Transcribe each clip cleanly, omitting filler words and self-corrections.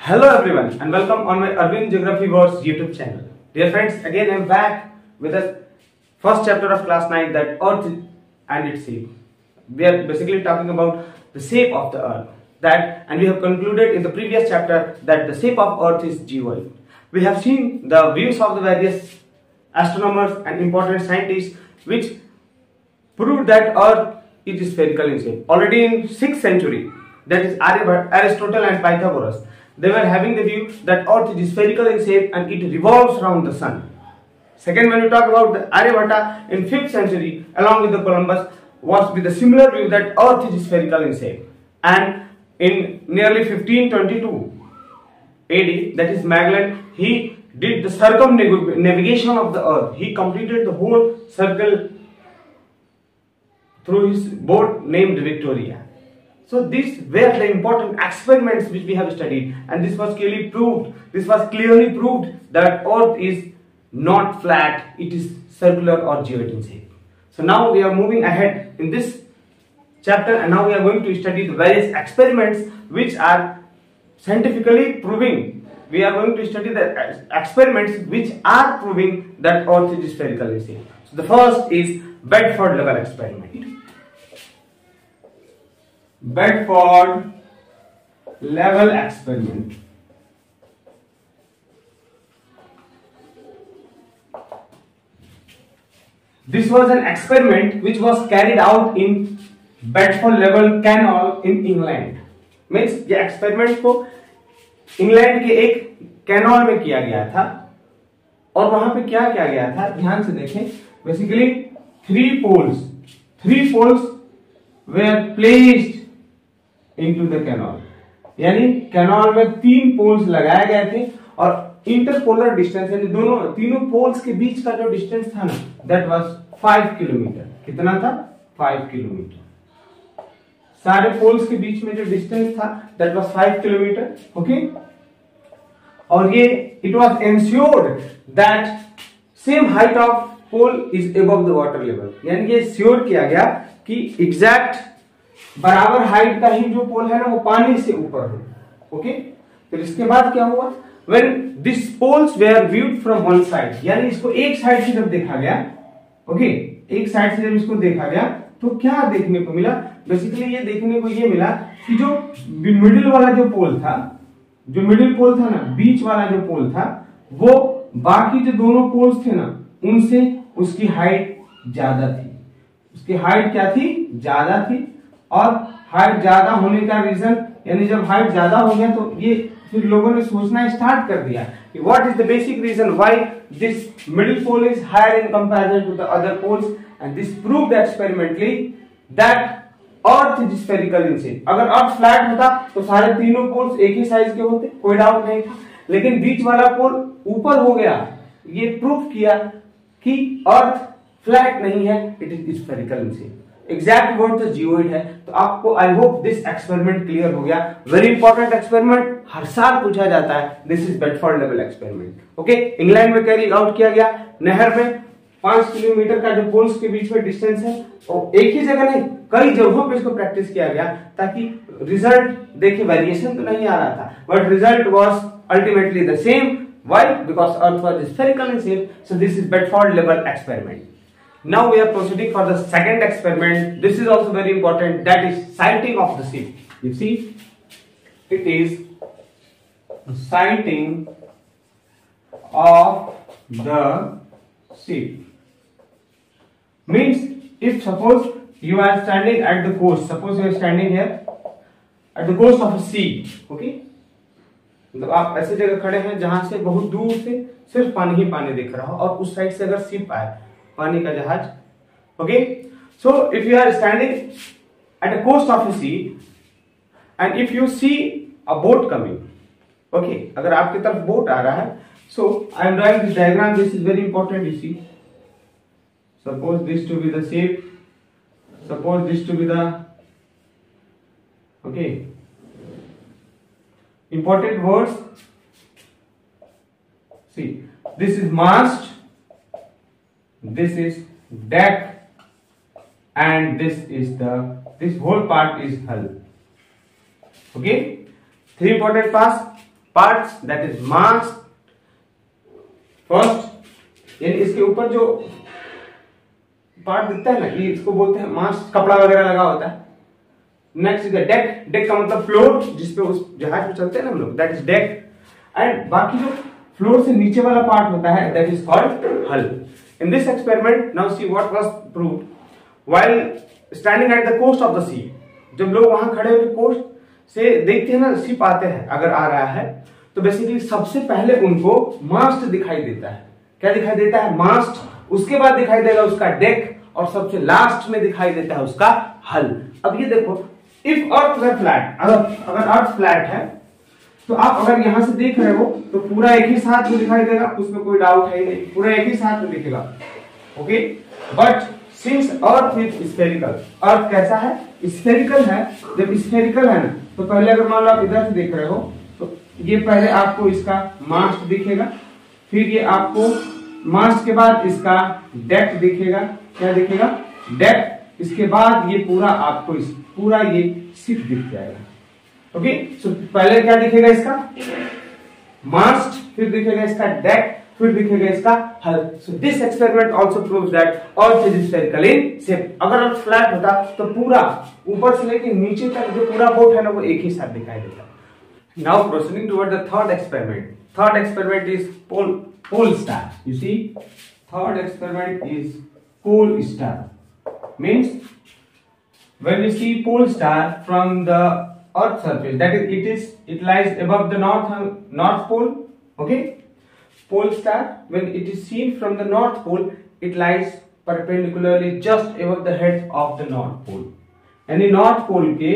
Hello everyone and welcome on my Arvind Geography Wars YouTube channel. Dear friends, again I am back with the first chapter of class 9, that Earth and its shape. We are basically talking about the shape of the Earth, and we have concluded in the previous chapter that the shape of Earth is geoid. We have seen the views of the various astronomers and important scientists which proved that Earth is spherical in shape. Already in 6th century, that is Aristotle and Pythagoras, they were having the view that Earth is spherical in shape and it revolves around the sun. Second, when we talk about the Aryabhatta in 5th century, along with the Columbus, was with a similar view that Earth is spherical in shape. And in nearly 1522 AD, that is Magellan, he did the circumnavigation of the Earth. He completed the whole circle through his boat named Victoria. So these were the important experiments which we have studied, and this was clearly proved that Earth is not flat, it is circular or geoid in shape. So now we are moving ahead in this chapter, and now we are going to study the various experiments which are scientifically proving. We are going to study the experiments which are proving that Earth is spherical in shape. So the first is Bedford level experiment. Bedford level experiment. This was an experiment which was carried out in Bedford level canal in England. Means ये experiment को England के एक canal में किया गया था, और वहां पे क्या किया गया था, ध्यान से देखें. Basically three poles were placed into the canal. यानी कैनाल में 3 पोल्स लगाए गए थे, और इंटरपोलर डिस्टेंस यानी तीनों पोल्स के बीच का जो डिस्टेंस था ना, दैट वाज 5 किलोमीटर. कितना था? 5 किलोमीटर. सारे पोल्स के बीच में जो डिस्टेंस था दैट वाज 5 किलोमीटर. ओके, और ये it was ensured that same height of pole is above the water level. यानी ये श्योर किया गया कि एग्जैक्ट बराबर हाइट का ही जो पोल है ना, वो पानी से ऊपर हो. ओके, फिर इसके बाद क्या हुआ? When these poles were viewed from one side, यानी इसको एक साइड से जब देखा गया, ओके, एक साइड से जब इसको देखा गया तो क्या देखने को मिला? बेसिकली ये देखने को ये मिला कि जो मिडिल वाला जो पोल था, ना, बीच वाला जो पोल था, वो बाकी जो दोनों पोल्स थे ना, उनसे उसकी हाइट ज्यादा थी. उसकी हाइट क्या थी? ज्यादा थी. और हाइट ज्यादा होने का रीजन, यानी जब हाइट ज्यादा हो गया तो ये फिर लोगों ने सोचना स्टार्ट कर दिया कि what is the basic reason why this middle pole is higher in comparison to the other poles, and this proved experimentally that earth is spherical in shape. अगर अर्थ फ्लैट होता तो सारे तीनों पोल्स एक ही size के होते, कोई doubt नहीं था. लेकिन बीच वाला पोल ऊपर हो गया, ये प्रूफ किया कि अर्थ फ्लैट नहीं है, it is spherical in shape. Exact word तो जियोइड है. तो आपको आई होप दिस एक्सपेरिमेंट क्लियर हो गया. वेरी इंपॉर्टेंट एक्सपेरिमेंट, हर साल पूछा जाता है. This is Bedford level experiment. Okay, England में कैरी आउट किया गया. नहर में 5 किलोमीटर का जो पोल्स के बीच में डिस्टेंस है, और एक ही जगह नहीं, कई जगहों पे इसको प्रैक्टिस किया गया, ताकि रिजल्ट देखिए वेरिएशन तो नहीं आ रहा था, but result was ultimately the same. Why? Because earth was spherical in shape. So this is Bedford level experiment. Now we are proceeding for the second experiment. This is also very important. That is sighting of the ship. You see, it is sighting of the ship. Means if suppose you are standing at the coast. Suppose you are standing here at the coast of a sea. Okay. मतलब आप ऐसी जगह खड़े हैं जहां से बहुत दूर से सिर्फ पानी ही पानी दिख रहा हो, और उस साइड से अगर शिप आए, पानी का जहाज. Okay, so if you are standing at the coast of the sea and if you see a boat coming, okay, अगर आपकी तरफ बोट आ रहा है, so I am drawing this diagram. This is very important. You see, suppose this to be the shape, suppose this to be the, okay, important words. See, this is mast, this is deck, and this whole part is hull. Okay, 3 important parts: parts that is mass first, यानी इसके ऊपर जो part दिखता है ना, ये इसको बोलते हैं मास, कपड़ा वगैरह लगा होता है। नेक्स्ट इज डेक, डेक का मतलब फ्लोर जिसपे उस जहाज पे चलते हैं ना हम लोग, दैट इज डेक। एंड बाकी जो फ्लोर से नीचे वाला पार्ट होता है that is called hull. In this experiment now see what was proved while standing at the coast of the sea. जब लोग वहां खड़े होकर कोस्ट से देखते हैं ना, शिप आते हैं अगर आ रहा है, तो बेसिकली सबसे पहले उनको मास्ट दिखाई देता है। क्या दिखाई देता है? मास्ट। उसके बाद दिखाई देगा उसका डेक, और सबसे लास्ट में दिखाई देता है उसका हल। अब ये देखो, इफ अर्थ वर फ्लैट, अगर अर्थ फ्लैट है तो आप अगर यहां से देख रहे हो तो पूरा एक ही साथ में दिखाई देगा, उसमें कोई डाउट है नहीं, पूरा एक ही साथ में दिखेगा। Okay, but since earth is spherical, earth कैसा है? स्फेरिकल है। जब स्फेरिकल है ना, तो पहले अगर मान लो आप इधर से देख रहे हो तो ये पहले आपको इसका मास्ट दिखेगा, फिर ये आपको मास्ट के बाद इसका डेक दिखेगा। क्या दिखेगा? डेक। इसके बाद ये पूरा आपको पूरा ये शिप दिख जाएगा। ओके, सो पहले क्या दिखेगा? इसका मास्ट, फिर दिखेगा इसका डेक, फिर दिखेगा इसका हल। So this experiment also proves that earth is spherical in shape. अगर अर्थ फ्लैट होता तो पूरा ऊपर से लेकर नीचे तक जो पूरा बोट है ना, वो एक ही साथ दिखाई देता। Now proceeding toward the third experiment. Third experiment is pole star. You see, third experiment is pole star. Means when we see pole star from the earth surface, that is it lies above the north pole. Okay, pole star, when it is seen from the north pole, it lies perpendicularly just above the head of the north pole. यानी north pole के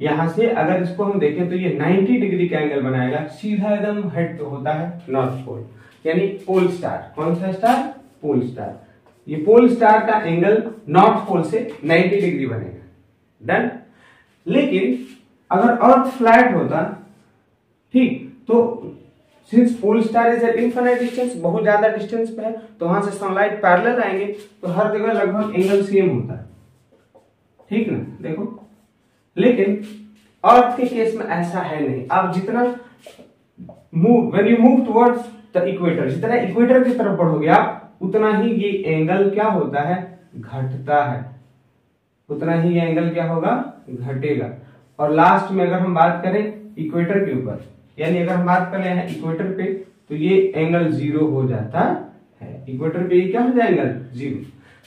यहां से अगर इसको हम देखें तो ये 90 डिग्री का एंगल बनाएगा, सीधा एकदम हेड पे होता है नॉर्थ पोल, यानी पोल स्टार। कौन सा स्टार? Pole star. ये पोल स्टार का एंगल नॉर्थ पोल से 90 डिग्री बनेगा। डन। लेकिन अगर अर्थ फ्लैट होता, ठीक, तो since pole star is at infinite distance, बहुत ज्यादा डिस्टेंस पे है, तो वहां से सनलाइट पैरेलल आएंगे, तो हर जगह लगभग एंगल सेम होता है। ठीक ना, देखो। लेकिन अर्थ के केस में ऐसा है नहीं। आप जितना when you move towards the equator, जितना इक्वेटर की तरफ बढ़ोगे आप, उतना ही ये एंगल क्या होता है? घटता है। उतना ही ये एंगल क्या होगा? घटेगा। और लास्ट में अगर हम बात करें इक्वेटर के ऊपर, यानी अगर हम बात करें यहाँ इक्वेटर पे, तो ये एंगल 0 हो जाता है। इक्वेटर पे ये क्या हो जाएगा? 0।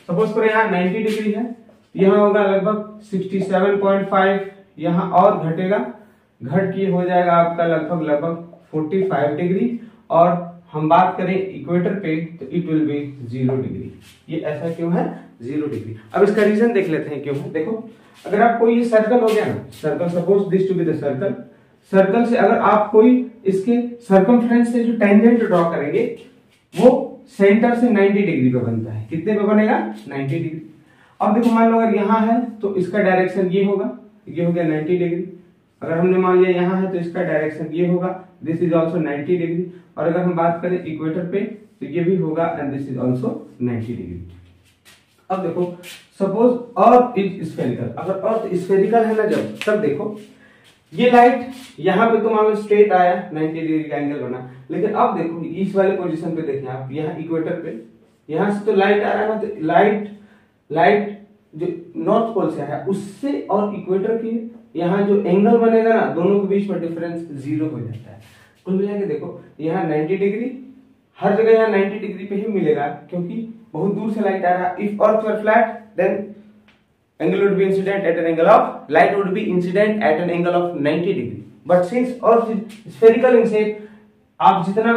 सपोज करो यहाँ 90 डिग्री है, यहाँ होगा लगभग 67.5, यहाँ और घटेगा, घट के हो जाएगा आपका लगभग 45 डिग्री। और हम बात करें इक्वेटर पे तो इट विल बी 0 डिग्री। ये ऐसा क्यों है? 0 डिग्री। अब इसका रीजन देख लेते हैं क्यों है। देखो, अगर आपको ये सर्कल हो गया ना, circle, suppose this to be the circle, circle से अगर आप कोई इसके सर्कमफ्रेंस से जो टेंजेंट ड्रॉ करेंगे, वो सेंटर से 90 डिग्री पे बनता है। कितने पे बनेगा? 90 डिग्री। अब देखो, मान लो अगर यहाँ है तो इसका डायरेक्शन ये होगा, ये हो गया 90 डिग्री। अगर हमने मान लिया यहाँ है तो इसका डायरेक्शन ये होगा, दिस इज ऑल्सो 90 डिग्री। और अगर हम बात करें इक्वेटर पे तो ये भी होगा, and this is also 90 degree. अब देखो, सपोज अर्थ इज स्फेरिकल। अगर अर्थ स्फेरिकल है ना जब, तब देखो ये लाइट यहाँ पे तो मान लो स्ट्रेट आया, 90 डिग्री का एंगल बना। लेकिन अब देखो इस वाले पोजीशन पे देखें आप, यहाँ इक्वेटर पे, यहाँ से तो लाइट आ रहा है ना, तो लाइट जो नॉर्थ पोल से है उससे और इक्वेटर के यहाँ जो एंगल बनेगा ना, दोनों के बीच में डिफरेंस 0 हो जाता है। कुल मिला के देखो, यहाँ 90 डिग्री, हर जगह यहाँ 90 डिग्री पे ही मिलेगा, क्योंकि बहुत दूर से लाइट आ रहा है। If earth were flat then angle would be incident at an angle of, light would be incident at an angle of 90 degree. But since earth is spherical in shape, आप जितना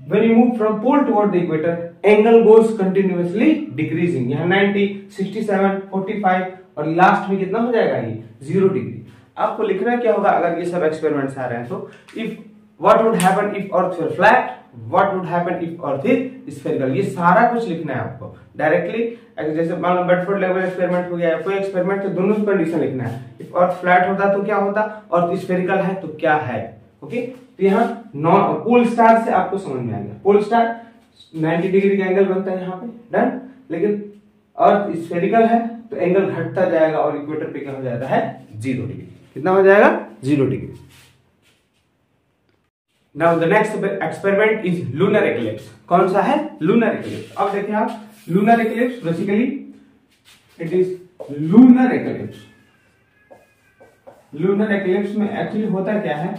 when you move from pole toward the equator, angle goes continuously decreasing. यहाँ 90, 67, 45 और last में कितना हो जाएगा? ये 0 degree. आपको लिखना क्या होगा अगर ये सब एक्सपेरिमेंट्स आ रहे हैं तो? If what would happen if earth were flat, what would happen if earth is spherical, ये सारा कुछ लिखना है आपको डायरेक्टली। जैसे मान लो बेडफोर्ड लेवल एक्सपेरिमेंट हो गया या कोई एक्सपेरिमेंट, तो दोनों कंडीशन लिखना है। इफ अर्थ फ्लैट होता तो क्या होता, अर्थ स्फेरिकल है तो क्या है। ओके, तो यहाँ पोल स्टार से आपको समझ में आ गया, पोल स्टार 90 डिग्री का एंगल बनता है यहाँ पे, डन। लेकिन अर्थ स्फेरिकल है तो एंगल घटता जाएगा और इक्वेटर पे क्या हो जाता है? 0 डिग्री। कितना हो जाएगा? 0 degree. Now the next experiment is lunar eclipse. कौन सा है? Lunar eclipse. अब देखिए आप, lunar eclipse basically it is lunar eclipse. Lunar eclipse में एक्चुअली होता क्या है,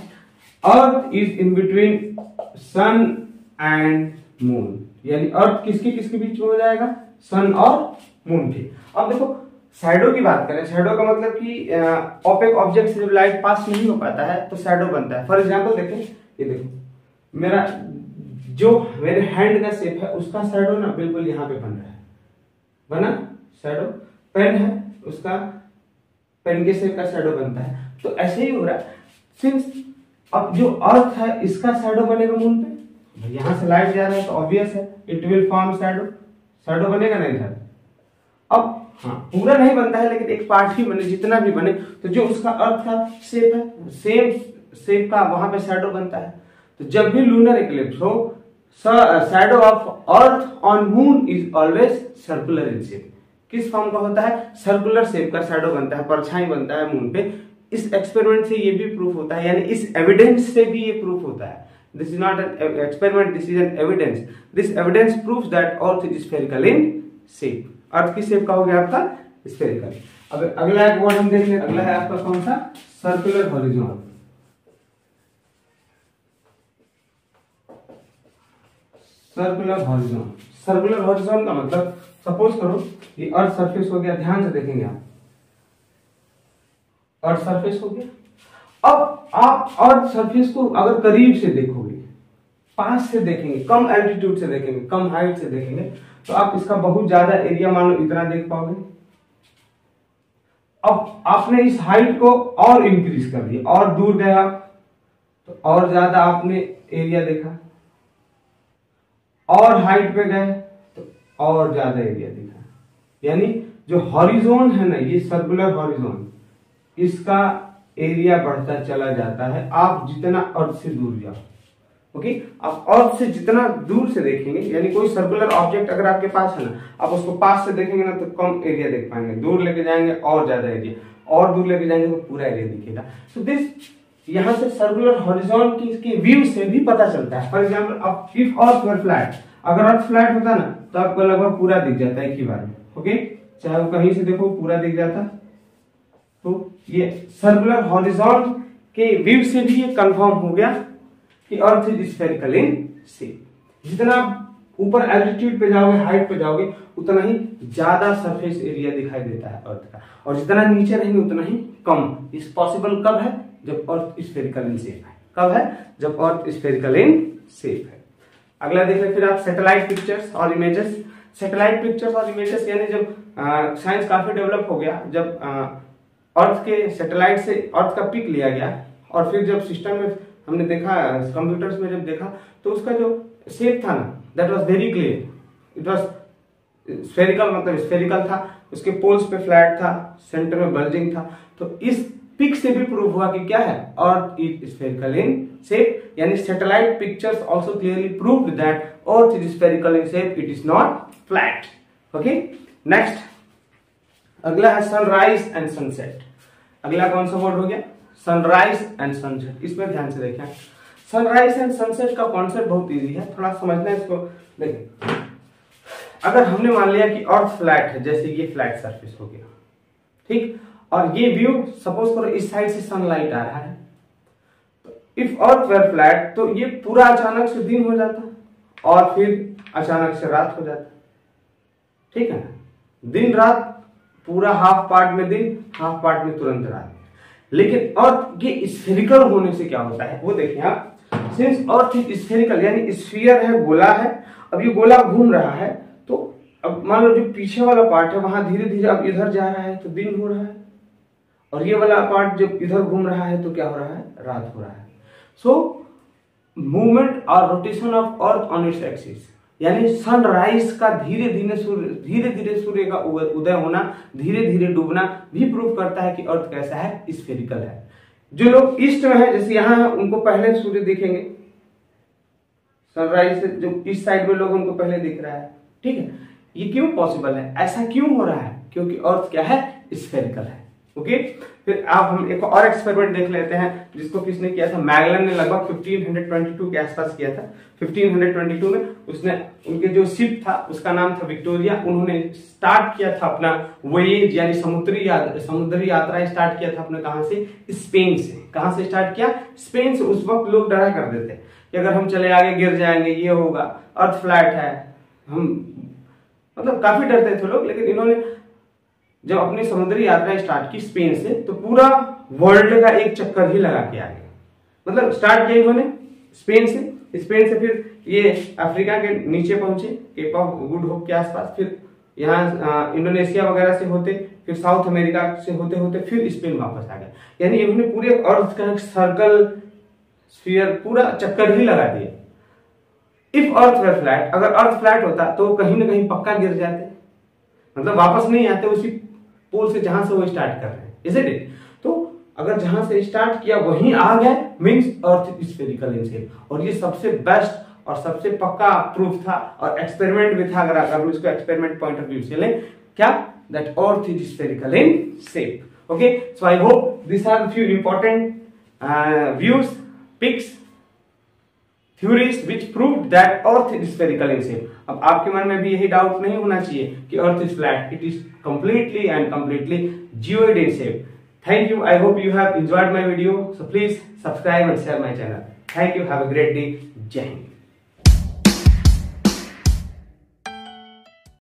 earth is in between sun and moon, यानी अर्थ किसके किसके बीच में हो जाएगा? सन और मून के। अब देखो शैडो की बात करें, शैडो का मतलब कि ओपेक ऑब्जेक्ट से जब लाइट पास नहीं हो पाता है तो शैडो बनता है। फॉर एग्जांपल देखें, ये देखो मेरा जो मेरे हैंड का शेप है उसका शैडो ना बिल्कुल यहाँ पे बन रहा है, बना शैडो। पेन है, उसका पेन के शेप का शैडो बनता है। तो ऐसे ही हो रहा है, सिंस अब जो अर्थ है इसका शैडो बनेगा मून पे, यहां से लाइट जा रहा है तो ऑब्वियस है it will form shadow. Shadow बनेगा नहीं था। अब हाँ, पूरा नहीं बनता है लेकिन एक पार्ट ही बने, जितना भी बने तो जो उसका अर्थ का शेप है सेम शेप का वहां पे शैडो बनता है। तो जब भी लूनर इक्लिप्स हो, shadow of earth on moon is always circular in shape. किस फॉर्म का होता है? सर्कुलर शेप का शैडो बनता है, परछाई बनता है मून पे। इस एक्सपेरिमेंट से ये भी प्रूफ होता है, यानी इस एविडेंस से भी ये प्रूफ होता है। This is not an experiment, this is an evidence. This evidence proves that earth is spherical in shape. Earth की शेप का हो गया आपका स्फेरिकल। अब अगला एक वर्ड हम देख लें, अगला है आपका कौन सा? Circular horizon. Circular horizon. Circular horizon का मतलब, सपोज करो ये अर्थ सरफेस हो गया, ध्यान से देखेंगे आप, अर्थ सरफेस हो गया। अब आप अर्थ सरफेस को अगर करीब से देखोगे, पास से देखेंगे, कम एल्टीट्यूड से देखेंगे, कम हाइट से देखेंगे, तो आप इसका बहुत ज्यादा एरिया मान लो इतना देख पाओगे। अब आपने इस हाइट को और इंक्रीज कर दिया, और दूर गए आप तो और ज्यादा आपने एरिया देखा, और हाइट पे गए तो और ज्यादा एरिया दिखा। यानी जो हॉरिजॉन है ना, ये सर्कुलर हॉरिजॉन, इसका एरिया बढ़ता चला जाता है आप जितना अर्थ से दूर जाओ। ओके, आप अर्थ से जितना दूर से देखेंगे, यानी कोई सर्कुलर ऑब्जेक्ट अगर आपके पास है ना, आप उसको पास से देखेंगे ना तो कम एरिया देख पाएंगे, दूर लेके जाएंगे और ज्यादा एरिया, और दूर लेके जाएंगे तो पूरा एरिया दिखेगा। तो दिस यहां से सर्कुलर हॉरिजॉन की व्यू से भी पता चलता है। फॉर एग्जाम्पल, अब इफ अर्थ वर फ्लैट, अगर अर्थ फ्लैट होता ना तो आपको लगभग पूरा दिख जाता है एक ही बार में। ओके, चाहे वो कहीं से देखो पूरा दिख जाता। तो ये सर्कुलर हॉरिजॉन के व्यू से भी ये कंफर्म हो गया कि अर्थ इज स्फेरिकल इन शेप। जितना ऊपर एल्टीट्यूड पे जाओगे, हाइट पे जाओगे, उतना ही ज्यादा सरफेस एरिया दिखाई देता है अर्थ का, और जितना नीचे रहेंगे उतना ही कम। इस पॉसिबल कब है? जब अर्थ स्फेरिकल इन शेप है। कब है? जब अर्थ स्फेरिकल इन शेप है। अगला देखें फिर आप सैटेलाइट पिक्चर्स और इमेजेस। सैटेलाइट पिक्चर्स और इमेजेस यानी जब साइंस काफी डेवलप हो गया, जब अर्थ के सैटेलाइट से अर्थ का पिक लिया गया, और फिर जब सिस्टम में हमने देखा, कंप्यूटर्स में जब देखा, तो उसका जो शेप था ना, that was very clear. It was spherical, मतलब स्फेरिकल था, उसके पोल्स पे फ्लैट था, सेंटर में बल्जिंग था। तो इस पिक से भी प्रूव हुआ कि क्या है? Earth is spherical in shape. यानी satellite pictures also clearly proved that earth is spherical in shape, it is not flat. Okay, next अगला है सनराइज एंड सनसेट। अगला कौन सा वर्ड हो गया? Sunrise and sunset. इसमें ध्यान से देखें, सनराइज एंड सनसेट का कॉन्सेप्ट बहुत इजी है, थोड़ा समझना है इसको। देखें, अगर हमने मान लिया कि अर्थ फ्लैट है, जैसे ये फ्लैट सरफेस हो गया, ठीक, और ये व्यू सपोज करो इस साइड से सनलाइट आ रहा है, तो इफ अर्थ वेर फ्लैट तो ये पूरा अचानक से दिन हो जाता और फिर अचानक से रात हो जाता। ठीक है ना, दिन रात, पूरा हाफ पार्ट में दिन, हाफ पार्ट में तुरंत रात। लेकिन अर्थ ये स्फेरिकल होने से क्या होता है वो देखें आप। सिंस अर्थ इज स्फेरिकल, यानी स्फीयर है, गोला है, अब ये गोला घूम रहा है, तो अब मान लो जो पीछे वाला पार्ट है वहां धीरे धीरे अब इधर जा रहा है तो दिन हो रहा है, और ये वाला पार्ट जब इधर घूम रहा है तो क्या हो रहा है? रात हो रहा है। सो मूवमेंट और rotation of earth on its axis, यानी सनराइज का धीरे धीरे सूर्य का उदय होना, धीरे धीरे डूबना भी प्रूव करता है कि अर्थ कैसा है? स्फेरिकल है। जो लोग ईस्ट में है, जैसे यहाँ है, उनको पहले सूर्य दिखेंगे, सनराइज से जो इस साइड में लोग उनको पहले दिख रहा है। ठीक है, ये क्यों पॉसिबल है? ऐसा क्यों हो रहा है? क्योंकि अर्थ क्या है? स्फेरिकल है। ओके, फिर आप हम एक और एक्सपेरिमेंट देख लेते हैं जिसको किसने किया था, मैगलन ने लगभग 1522 के आसपास किया था। 1522 में उसने उनके जो शिप था उसका नाम था विक्टोरिया, उन्होंने स्टार्ट किया था अपना वोयेज यानी समुद्री यात्रा स्टार्ट किया था अपने कहां से, स्पेन से। कहां से स्टार्ट किया, स्पेन से। उस वक्त लोग डरा करते थे कि अगर हम चले आगे गिर जाएंगे, ये होगा, अर्थ फ्लैट है, हम मतलब काफी डरते थे लोग। लेकिन इन्होंने जब अपनी समुद्री यात्रा स्टार्ट की स्पेन से, तो पूरा वर्ल्ड का एक चक्कर ही लगा के आ गए। मतलब स्टार्ट किया इन्होंने स्पेन से फिर ये अफ्रीका के नीचे पहुंचे, केप ऑफ गुड होप के आसपास, फिर यहाँ इंडोनेशिया वगैरह से होते, फिर साउथ अमेरिका से होते होते फिर स्पेन वापस आ गए। यानी इन्होंने पूरे अर्थ का सर्कल स्फीयर पूरा चक्कर ही लगा दिया। इफ अर्थ वर फ्लैट, अगर अर्थ फ्लैट होता तो कहीं ना कहीं पक्का गिर जाते, मतलब वापस नहीं आते उसी पोल से जहां से वो स्टार्ट कर रहे हैं, इज़न्ट इट? तो अगर जहां से स्टार्ट किया वहीं आ गए, means earth is spherical in shape. और ये सबसे बेस्ट और सबसे पक्का प्रूफ था और एक्सपेरिमेंट भी था, अगर हम इसको एक्सपेरिमेंट पॉइंट ऑफ व्यू से लें, क्या, that earth is spherical in shape. Okay, so I hope this are few important views, pics, theories which proved that earth is spherical in shape. अब आपके मन में भी यही डाउट नहीं होना चाहिए कि earth is flat. It is completely and completely geoid in shape. Thank you. I hope you have enjoyed my video. So please subscribe and share my channel. Thank you. Have a great day. Jai Hind.